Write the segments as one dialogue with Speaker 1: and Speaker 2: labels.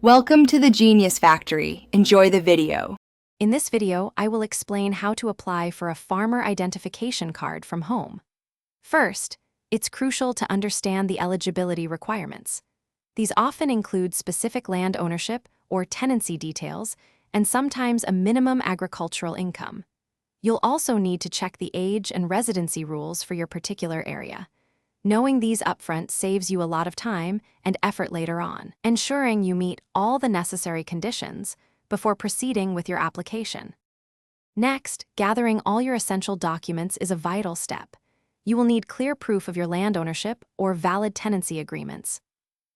Speaker 1: Welcome to the Genius Factory. Enjoy the video.
Speaker 2: In this video, I will explain how to apply for a farmer identification card from home. First, it's crucial to understand the eligibility requirements. These often include specific land ownership or tenancy details, and sometimes a minimum agricultural income. You'll also need to check the age and residency rules for your particular area. Knowing these upfront saves you a lot of time and effort later on, ensuring you meet all the necessary conditions before proceeding with your application. Next, gathering all your essential documents is a vital step. You will need clear proof of your land ownership or valid tenancy agreements.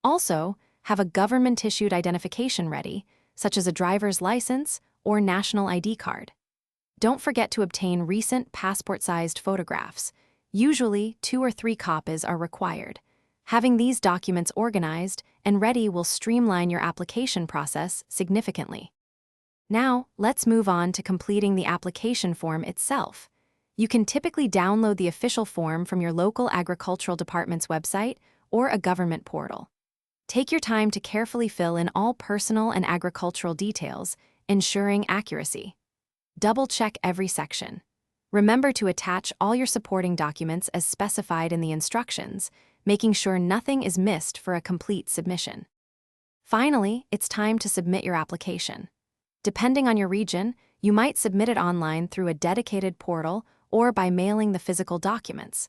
Speaker 2: Also, have a government-issued identification ready, such as a driver's license or national ID card. Don't forget to obtain recent passport-sized photographs. Usually, 2 or 3 copies are required. Having these documents organized and ready will streamline your application process significantly. Now, let's move on to completing the application form itself. You can typically download the official form from your local agricultural department's website or a government portal. Take your time to carefully fill in all personal and agricultural details, ensuring accuracy. Double-check every section. Remember to attach all your supporting documents as specified in the instructions, making sure nothing is missed for a complete submission. Finally, it's time to submit your application. Depending on your region, you might submit it online through a dedicated portal or by mailing the physical documents.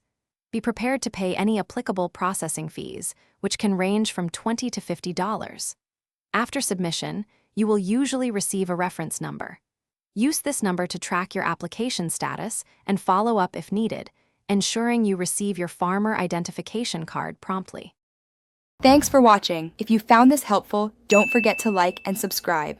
Speaker 2: Be prepared to pay any applicable processing fees, which can range from $20 to $50. After submission, you will usually receive a reference number. Use this number to track your application status and follow up if needed, ensuring you receive your farmer identification card promptly.
Speaker 1: Thanks for watching. If you found this helpful, don't forget to like and subscribe.